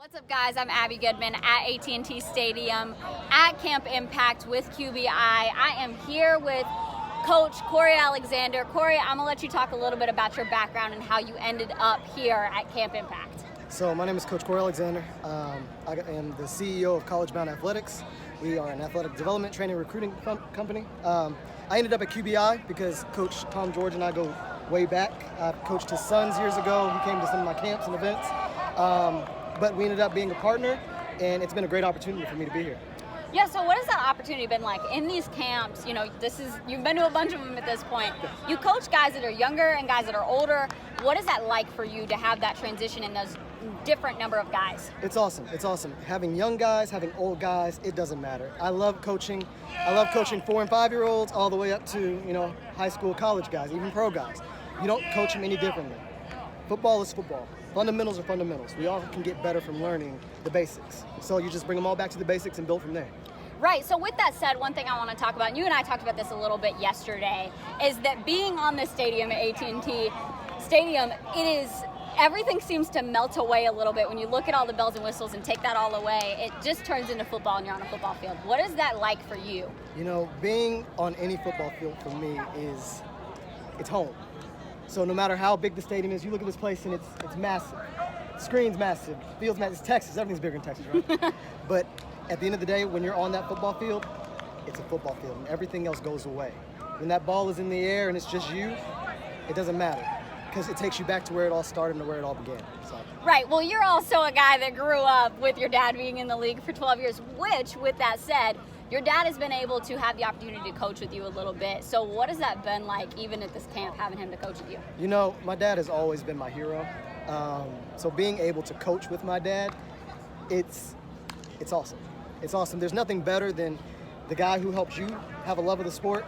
What's up, guys? I'm Abby Goodman at AT&T Stadium at Camp Impact with QBI. I am here with Coach Corey Alexander. Corey, I'm gonna let you talk a little bit about your background and how you ended up here at Camp Impact. So my name is Coach Corey Alexander. I am the CEO of College Bound Athletics. We are an athletic development, training, recruiting company. I ended up at QBI because Coach Tom George and I go way back. I coached his sons years ago. He came to some of my camps and events. But we ended up being a partner, and it's been a great opportunity for me to be here. Yeah, so what has that opportunity been like in these camps? You know, you've been to a bunch of them at this point. You coach guys that are younger and guys that are older. What is that like for you to have that transition in those different number of guys? It's awesome. It's awesome. Having young guys, having old guys, it doesn't matter. I love coaching. I love coaching 4- and 5-year-olds all the way up to, high school, college guys, even pro guys. You don't coach them any differently. Football is football. Fundamentals are fundamentals. We all can get better from learning the basics. So you just bring them all back to the basics and build from there. Right, so with that said, one thing I want to talk about, and you and I talked about this a little bit yesterday, is that being on this stadium at AT&T Stadium, everything seems to melt away a little bit. When you look at all the bells and whistles and take that all away, it just turns into football and you're on a football field. What is that like for you? Being on any football field for me it's home. So no matter how big the stadium is, you look at this place and it's massive. The screen's massive, field's massive. It's Texas, everything's bigger in Texas, right? But at the end of the day, when you're on that football field, it's a football field and everything else goes away. When that ball is in the air and it's just you, it doesn't matter because it takes you back to where it all started and where it all began. So. Right, well, you're also a guy that grew up with your dad being in the league for 12 years, which, with that said, your dad has been able to have the opportunity to coach with you a little bit. So what has that been like, even at this camp, having him to coach with you? My dad has always been my hero. So being able to coach with my dad, it's awesome. It's awesome. There's nothing better than the guy who helps you have a love of the sport,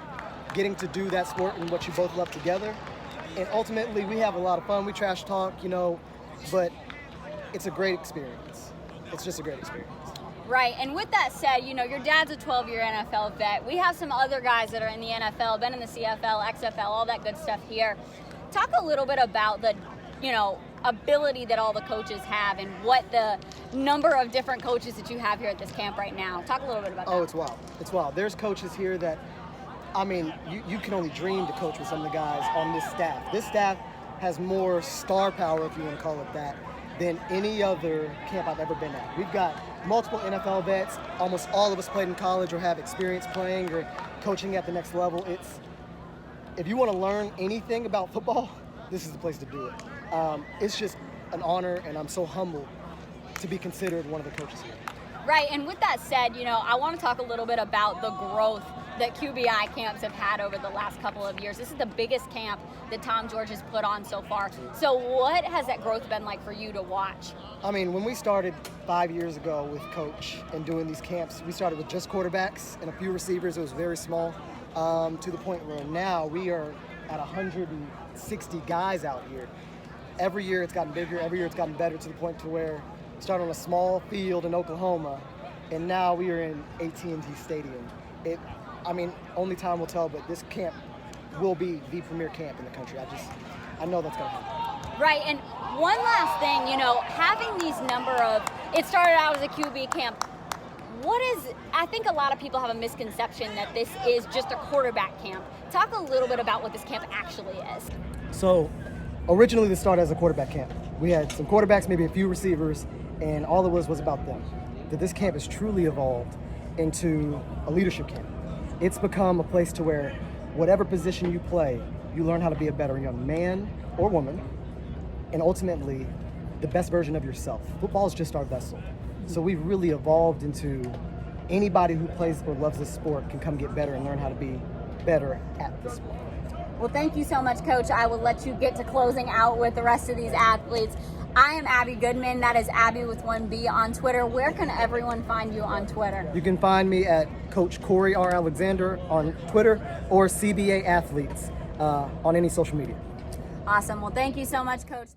getting to do that sport and what you both love together. And ultimately, we have a lot of fun. We trash talk, but it's a great experience. It's just a great experience. Right, and with that said, your dad's a 12-year NFL vet. We have some other guys that are in the NFL, been in the CFL, XFL, all that good stuff here. Talk a little bit about the, ability that all the coaches have and what the number of different coaches that you have here at this camp right now. Talk a little bit about that. Oh, it's wild. It's wild. There's coaches here that, you can only dream to coach with some of the guys on this staff. This staff has more star power, if you want to call it that, than any other camp I've ever been at. We've got multiple NFL vets. Almost all of us played in college or have experience playing or coaching at the next level. If you want to learn anything about football, this is the place to do it. It's just an honor, and I'm so humbled to be considered one of the coaches here. Right, and with that said, I want to talk a little bit about the growth that QBI camps have had over the last couple of years. This is the biggest camp that Tom George has put on so far. So what has that growth been like for you to watch? When we started 5 years ago with Coach and doing these camps, we started with just quarterbacks and a few receivers. It was very small, to the point where now we are at 160 guys out here. Every year it's gotten bigger. Every year it's gotten better, to the point to where we started on a small field in Oklahoma, and now we are in AT&T Stadium. Only time will tell, but this camp will be the premier camp in the country. I know that's going to happen. Right, and one last thing, having these it started out as a QB camp. I think a lot of people have a misconception that this is just a quarterback camp. Talk a little bit about what this camp actually is. So, originally this started as a quarterback camp. We had some quarterbacks, maybe a few receivers, and all it was about them. That this camp has truly evolved into a leadership camp. It's become a place to where whatever position you play, you learn how to be a better young man or woman, and ultimately the best version of yourself. Football is just our vessel. So we've really evolved into anybody who plays or loves this sport can come get better and learn how to be better at this sport. Well, thank you so much, Coach. I will let you get to closing out with the rest of these athletes. I am Abby Goodman. That is Abby with 1B on Twitter. Where can everyone find you on Twitter? You can find me at Coach Corey R. Alexander on Twitter, or CBA Athletes on any social media. Awesome. Well, thank you so much, Coach.